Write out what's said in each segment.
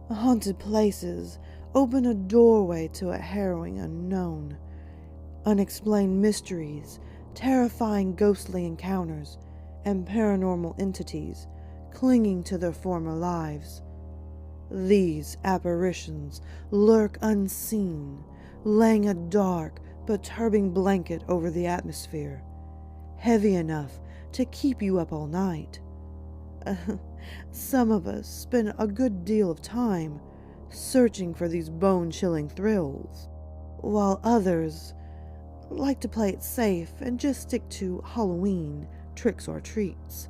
Haunted places open a doorway to a harrowing unknown. Unexplained mysteries, terrifying ghostly encounters, and paranormal entities clinging to their former lives. These apparitions lurk unseen, laying a dark, perturbing blanket over the atmosphere, heavy enough to keep you up all night. Some of us spend a good deal of time searching for these bone-chilling thrills, while others like to play it safe and just stick to Halloween tricks or treats.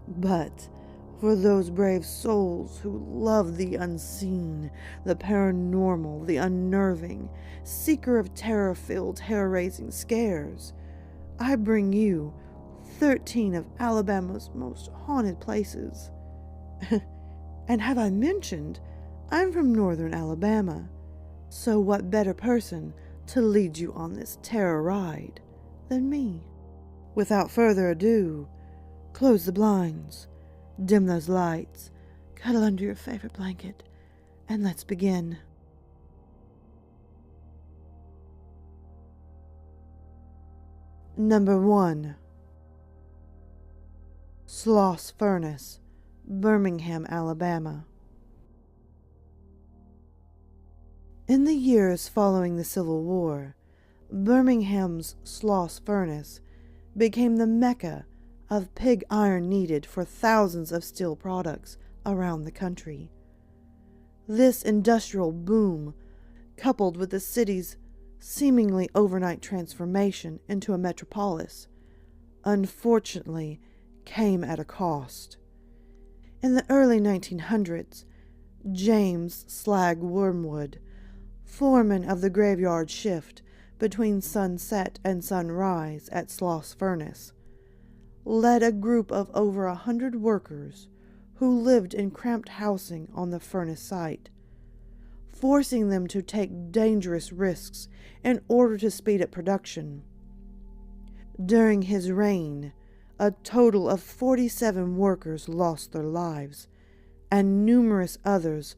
But for those brave souls who love the unseen, the paranormal, the unnerving, seeker of terror-filled, hair-raising scares, I bring you 13 of Alabama's most haunted places. And have I mentioned, I'm from northern Alabama, so what better person to lead you on this terror ride than me? Without further ado, close the blinds, dim those lights, cuddle under your favorite blanket, and let's begin. Number 1. Sloss Furnace, Birmingham, Alabama. In the years following the Civil War, Birmingham's Sloss Furnace became the mecca of pig iron needed for thousands of steel products around the country. This industrial boom, coupled with the city's seemingly overnight transformation into a metropolis, unfortunately came at a cost. In the early 1900s, James Slag Wormwood, foreman of the graveyard shift between sunset and sunrise at Sloss Furnace, led a group of over 100 workers who lived in cramped housing on the furnace site, forcing them to take dangerous risks in order to speed up production. During his reign, a total of 47 workers lost their lives, and numerous others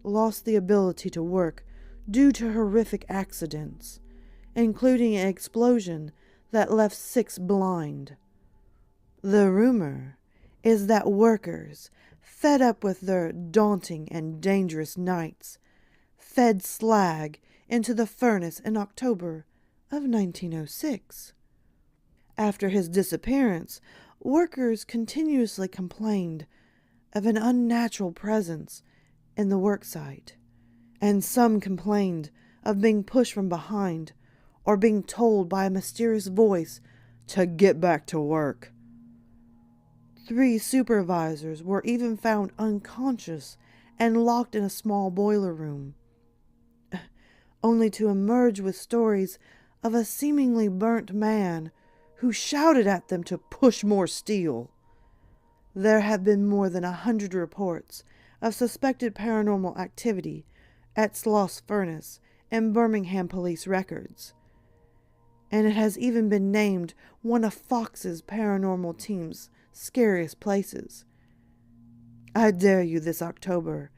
lost the ability to work due to horrific accidents, including an explosion that left 6 blind. The rumor is that workers, fed up with their daunting and dangerous nights, fed slag into the furnace in October of 1906. After his disappearance, workers continuously complained of an unnatural presence in the worksite, and some complained of being pushed from behind or being told by a mysterious voice to get back to work. 3 supervisors were even found unconscious and locked in a small boiler room, only to emerge with stories of a seemingly burnt man who shouted at them to push more steel. There have been more than 100 reports of suspected paranormal activity at Sloss Furnace in Birmingham police records, and it has even been named one of Fox's paranormal team's scariest places. I dare you this October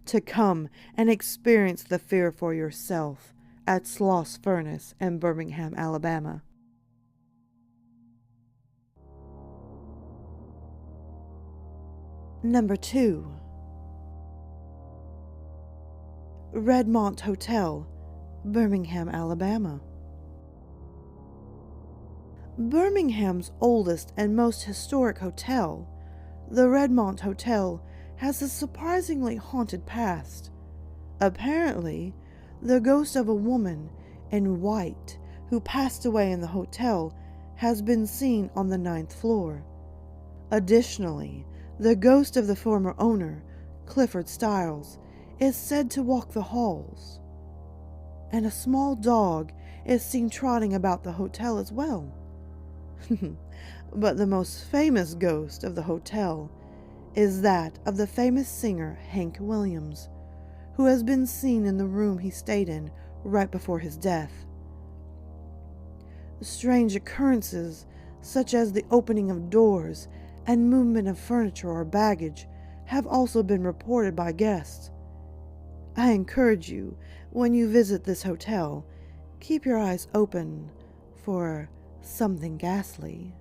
to come and experience the fear for yourself at Sloss Furnace in Birmingham, Alabama. Number 2. Redmont Hotel, Birmingham, Alabama. Birmingham's oldest and most historic hotel, the Redmont Hotel, has a surprisingly haunted past. Apparently, the ghost of a woman in white who passed away in the hotel has been seen on the 9th floor. Additionally, the ghost of the former owner, Clifford Stiles, is said to walk the halls, and a small dog is seen trotting about the hotel as well. But the most famous ghost of the hotel is that of the famous singer Hank Williams, who has been seen in the room he stayed in right before his death. Strange occurrences, such as the opening of doors and movement of furniture or baggage, have also been reported by guests. I encourage you, when you visit this hotel, keep your eyes open for something ghastly.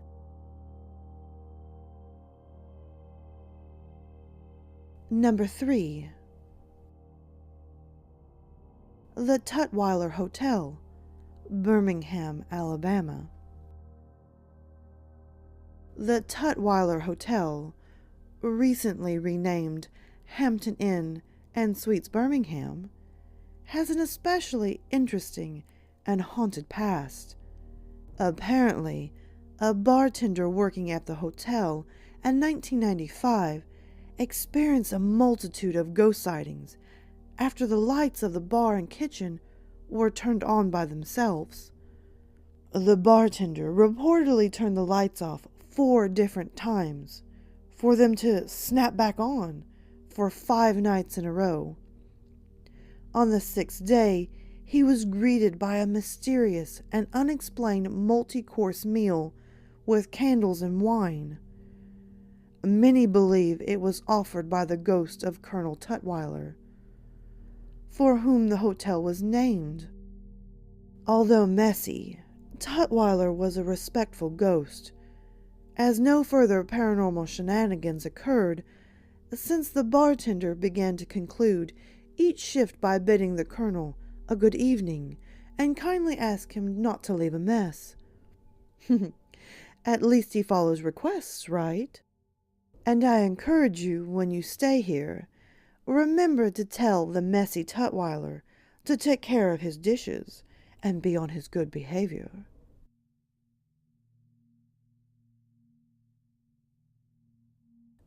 Number 3. The Tutwiler Hotel, Birmingham, Alabama. The Tutwiler Hotel, recently renamed Hampton Inn and Suites Birmingham, has an especially interesting and haunted past. Apparently, a bartender working at the hotel in 1995 experienced a multitude of ghost sightings after the lights of the bar and kitchen were turned on by themselves. The bartender reportedly turned the lights off 4 different times for them to snap back on for 5 nights in a row. On the 6th day, he was greeted by a mysterious and unexplained multi-course meal with candles and wine. Many believe it was offered by the ghost of Colonel Tutwiler, for whom the hotel was named. Although messy, Tutwiler was a respectful ghost, as no further paranormal shenanigans occurred since the bartender began to conclude each shift by bidding the colonel a good evening and kindly ask him not to leave a mess. At least he follows requests, right? And I encourage you, when you stay here, remember to tell the messy Tutwiler to take care of his dishes and be on his good behavior.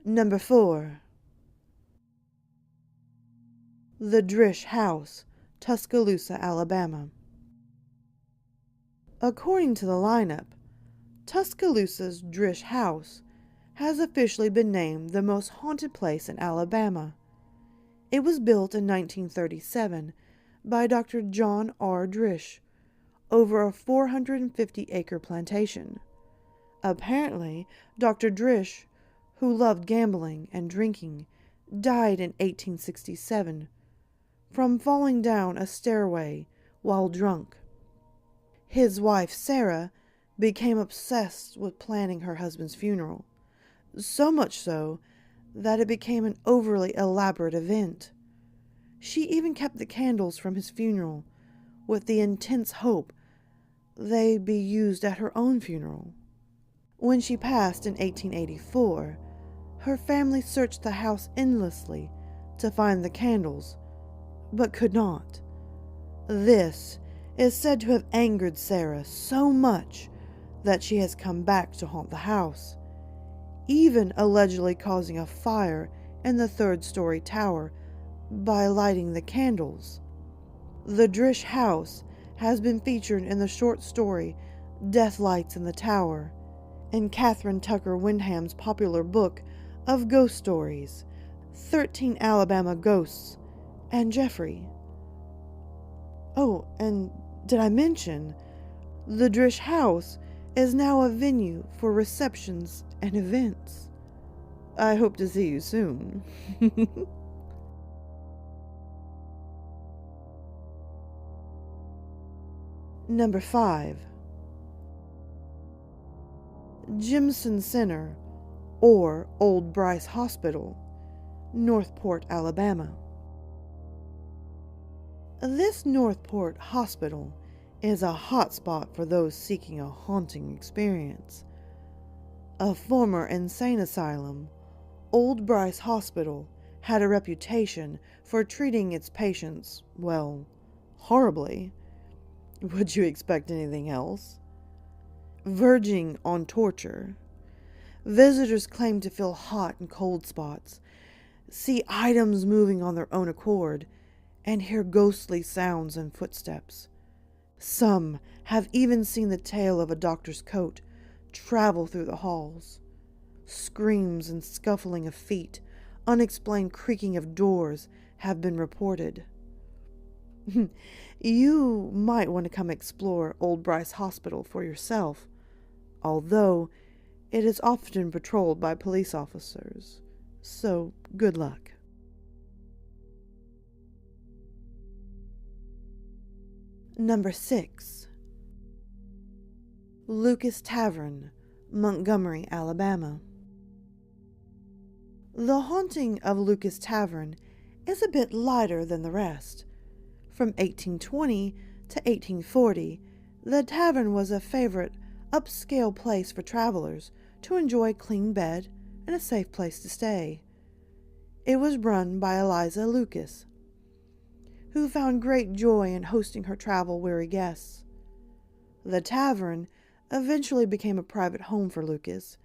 Number 4. The Drish House, Tuscaloosa, Alabama. According to the lineup, Tuscaloosa's Drish House has officially been named the most haunted place in Alabama. It was built in 1937 by Dr. John R. Drish over a 450-acre plantation. Apparently, Dr. Drish, who loved gambling and drinking, died in 1867 from falling down a stairway while drunk. His wife, Sarah, became obsessed with planning her husband's funeral, so much so that it became an overly elaborate event. She even kept the candles from his funeral with the intense hope they'd be used at her own funeral. When she passed in 1884, her family searched the house endlessly to find the candles, but could not. This is said to have angered Sarah so much that she has come back to haunt the house, even allegedly causing a fire in the 3rd-story tower by lighting the candles. The Drish House has been featured in the short story Death Lights in the Tower, in Catherine Tucker Windham's popular book of ghost stories, 13 Alabama Ghosts, and Jeffrey. Oh, and did I mention, the Drish House is now a venue for receptions and events. I hope to see you soon. Number 5. Jimson Center, or Old Brice Hospital, Northport, Alabama. This Northport Hospital is a hotspot for those seeking a haunting experience. A former insane asylum, Old Brice Hospital had a reputation for treating its patients, well, horribly. Would you expect anything else? Verging on torture. Visitors claim to feel hot and cold spots, see items moving on their own accord, and hear ghostly sounds and footsteps. Some have even seen the tail of a doctor's coat travel through the halls. Screams and scuffling of feet, unexplained creaking of doors have been reported. You might want to come explore old Brice Hospital for yourself, although it is often patrolled by police officers, so good luck. Number 6. Lukas Tavern, Montgomery, Alabama. The haunting of Lukas Tavern is a bit lighter than the rest. From 1820 to 1840, the tavern was a favorite upscale place for travelers to enjoy a clean bed and a safe place to stay. It was run by Eliza Lukas, who found great joy in hosting her travel-weary guests. The tavern eventually became a private home for Lukas,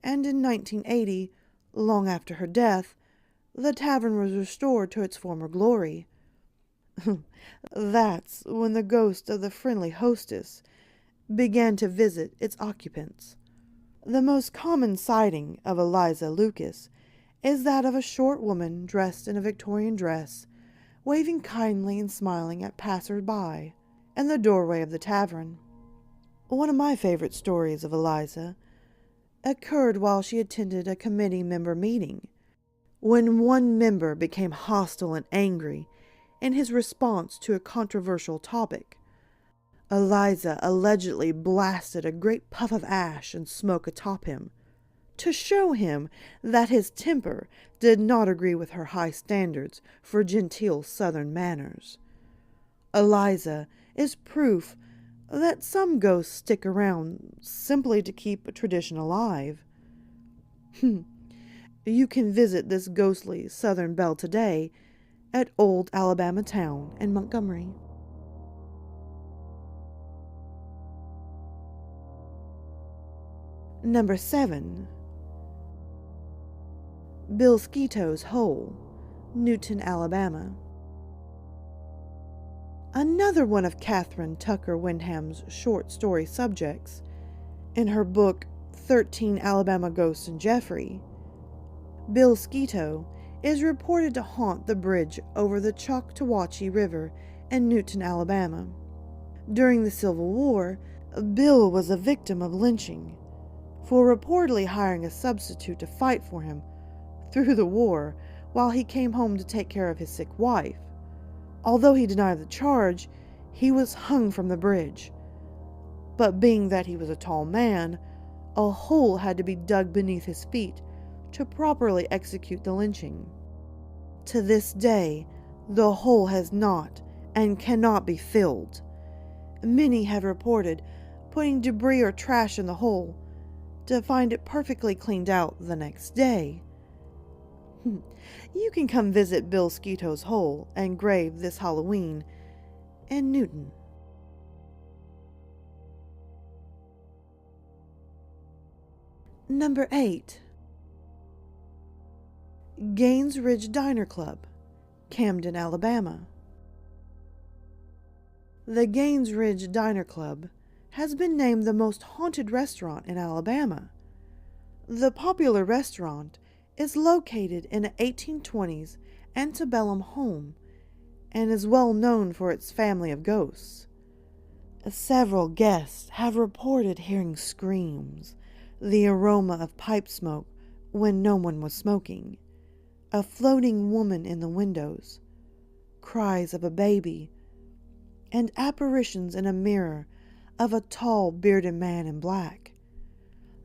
and in 1980, long after her death, the tavern was restored to its former glory. That's when the ghost of the friendly hostess began to visit its occupants. The most common sighting of Eliza Lukas is that of a short woman dressed in a Victorian dress, waving kindly and smiling at passers-by in the doorway of the tavern. One of my favorite stories of Eliza occurred while she attended a committee member meeting, when one member became hostile and angry in his response to a controversial topic. Eliza allegedly blasted a great puff of ash and smoke atop him, to show him that his temper did not agree with her high standards for genteel Southern manners. Eliza is proof that some ghosts stick around simply to keep a tradition alive. You can visit this ghostly Southern belle today at Old Alabama Town in Montgomery. Number 7. Bilskis Hole, Newton, Alabama. Another one of Catherine Tucker Wyndham's short story subjects. In her book 13 Alabama Ghosts and Jeffrey, Bilskis is reported to haunt the bridge over the Choctawhatchee River in Newton, Alabama. During the Civil War, Bill was a victim of lynching for reportedly hiring a substitute to fight for him through the war while he came home to take care of his sick wife. Although he denied the charge, he was hung from the bridge. But being that he was a tall man, a hole had to be dug beneath his feet to properly execute the lynching. To this day, the hole has not and cannot be filled. Many have reported putting debris or trash in the hole to find it perfectly cleaned out the next day. You can come visit Bilskis Hole and grave this Halloween in Newton. Number 8. Gaines Ridge Diner Club, Camden, Alabama. The Gaines Ridge Diner Club has been named the most haunted restaurant in Alabama. The popular restaurant is located in an 1820s antebellum home and is well known for its family of ghosts. Several guests have reported hearing screams, the aroma of pipe smoke when no one was smoking, a floating woman in the windows, cries of a baby, and apparitions in a mirror of a tall, bearded man in black.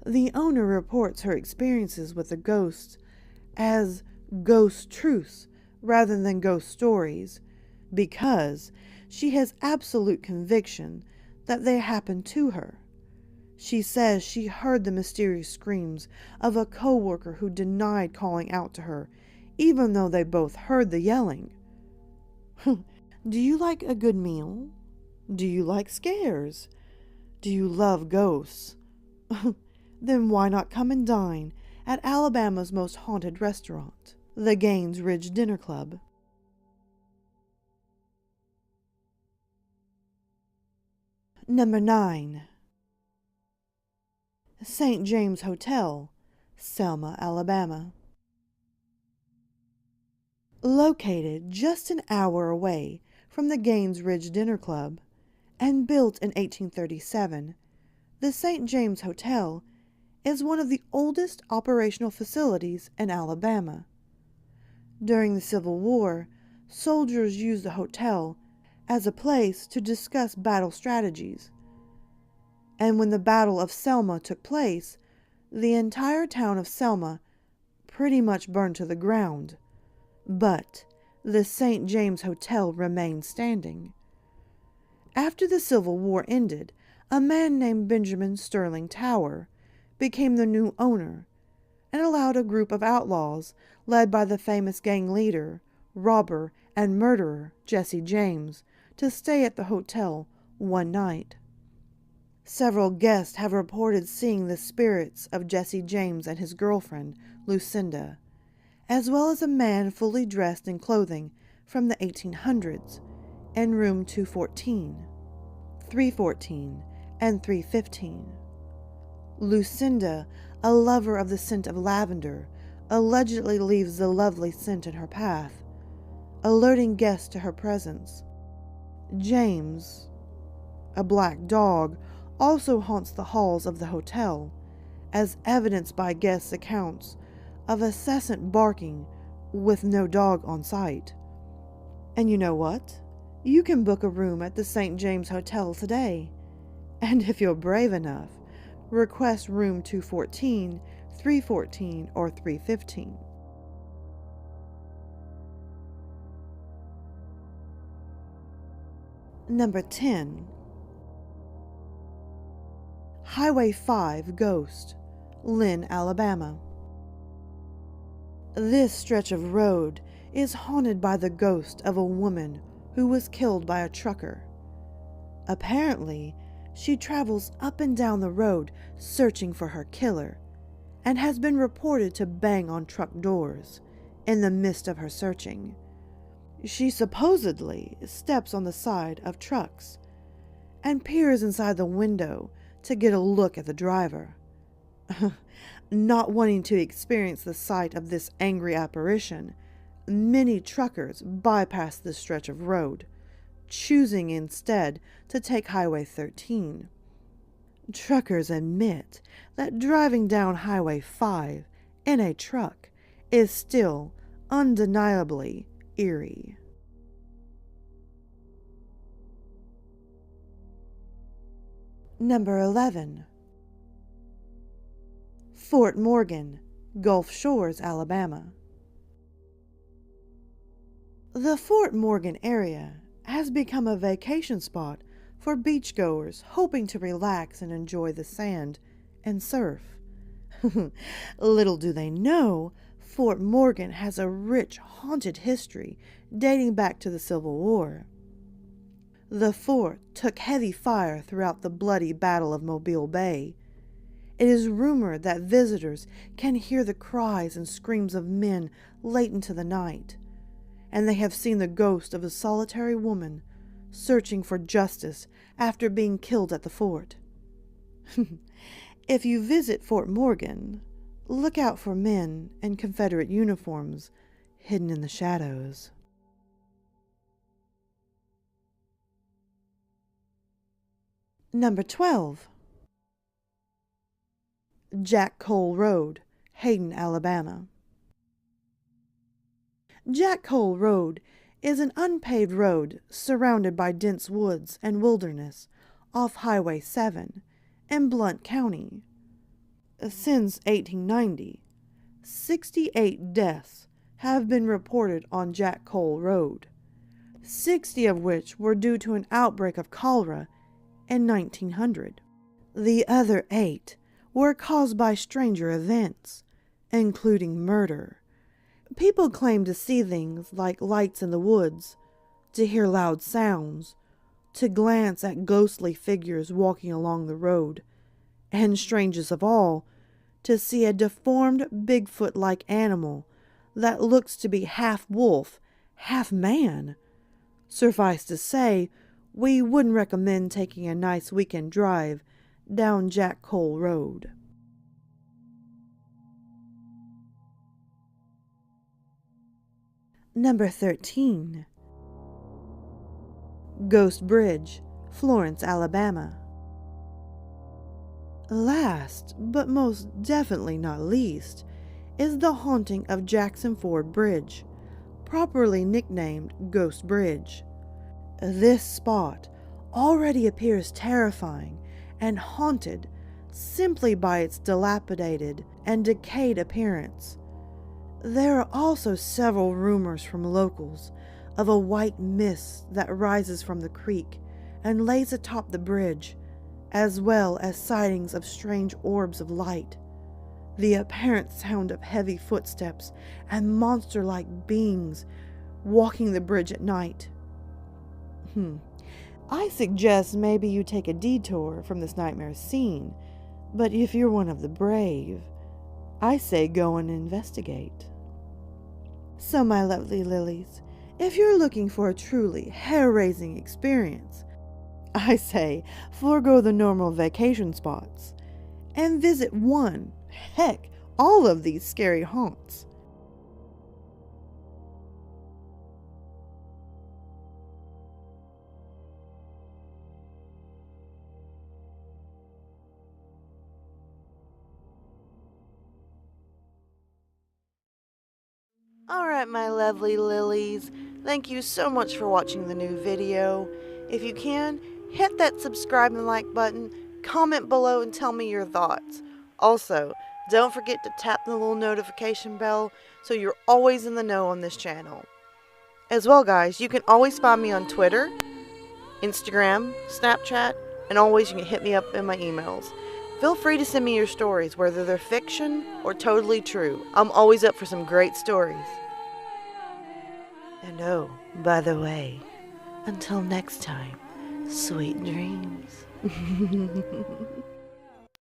The owner reports her experiences with the ghosts as ghost truths rather than ghost stories, because she has absolute conviction that they happened to her. She says she heard the mysterious screams of a co-worker who denied calling out to her, even though they both heard the yelling. Do you like a good meal? Do you like scares? Do you love ghosts? Then why not come and dine at Alabama's most haunted restaurant, the Gaines Ridge Dinner Club? Number 9. St. James Hotel, Selma, Alabama. Located just an hour away from the Gaines Ridge Dinner Club, and built in 1837, the St. James Hotel is one of the oldest operational facilities in Alabama. During the Civil War, soldiers used the hotel as a place to discuss battle strategies. And when the Battle of Selma took place, the entire town of Selma pretty much burned to the ground. But the St. James Hotel remained standing. After the Civil War ended, a man named Benjamin Sterling Tower became the new owner and allowed a group of outlaws led by the famous gang leader, robber, and murderer Jesse James to stay at the hotel one night. Several guests have reported seeing the spirits of Jesse James and his girlfriend, Lucinda, as well as a man fully dressed in clothing from the 1800s in room 214, 314, and 315. Lucinda, a lover of the scent of lavender, allegedly leaves the lovely scent in her path, alerting guests to her presence. James, a black dog, also haunts the halls of the hotel, as evidenced by guests' accounts of incessant barking with no dog on site. And you know what? You can book a room at the St. James Hotel today. And if you're brave enough, request room 214, 314, or 315. Number 10. Highway 5 Ghost, Lynn, Alabama. This stretch of road is haunted by the ghost of a woman who was killed by a trucker. Apparently, she travels up and down the road searching for her killer, and has been reported to bang on truck doors in the midst of her searching. She supposedly steps on the side of trucks and peers inside the window to get a look at the driver. Not wanting to experience the sight of this angry apparition, many truckers bypass this stretch of road, choosing instead to take Highway 13. Truckers admit that driving down Highway 5 in a truck is still undeniably eerie. Number 11. Fort Morgan, Gulf Shores, Alabama. The Fort Morgan area has become a vacation spot for beachgoers hoping to relax and enjoy the sand and surf. Little do they know, Fort Morgan has a rich, haunted history dating back to the Civil War. The fort took heavy fire throughout the bloody Battle of Mobile Bay. It is rumored that visitors can hear the cries and screams of men late into the night, and they have seen the ghost of a solitary woman searching for justice after being killed at the fort. If you visit Fort Morgan, look out for men in Confederate uniforms hidden in the shadows. Number 12. Jack Cole Road, Hayden, Alabama. Jack Cole Road is an unpaved road surrounded by dense woods and wilderness off Highway 7 in Blount County. Since 1890, 68 deaths have been reported on Jack Cole Road, 60 of which were due to an outbreak of cholera in 1900. The other 8 were caused by stranger events, including murder. People claim to see things like lights in the woods, to hear loud sounds, to glance at ghostly figures walking along the road, and strangest of all, to see a deformed Bigfoot-like animal that looks to be half wolf, half man. Suffice to say, we wouldn't recommend taking a nice weekend drive down Jack Cole Road. Number 13. Ghost Bridge, Florence, Alabama. Last, but most definitely not least, is the haunting of Jackson Ford Bridge, properly nicknamed Ghost Bridge. This spot already appears terrifying and haunted simply by its dilapidated and decayed appearance. There are also several rumors from locals of a white mist that rises from the creek and lays atop the bridge, as well as sightings of strange orbs of light, the apparent sound of heavy footsteps and monster-like beings walking the bridge at night. I suggest maybe you take a detour from this nightmare scene, but if you're one of the brave, I say go and investigate. So, my lovely lilies, if you're looking for a truly hair-raising experience, I say forego the normal vacation spots and visit one, heck, all of these scary haunts. Alright, my lovely lilies, thank you so much for watching the new video. If you can, hit that subscribe and like button, comment below and tell me your thoughts. Also, don't forget to tap the little notification bell so you're always in the know on this channel. As well, guys, you can always find me on Twitter, Instagram, Snapchat, and always you can hit me up in my emails. Feel free to send me your stories, whether they're fiction or totally true. I'm always up for some great stories. And oh, by the way, until next time, sweet dreams.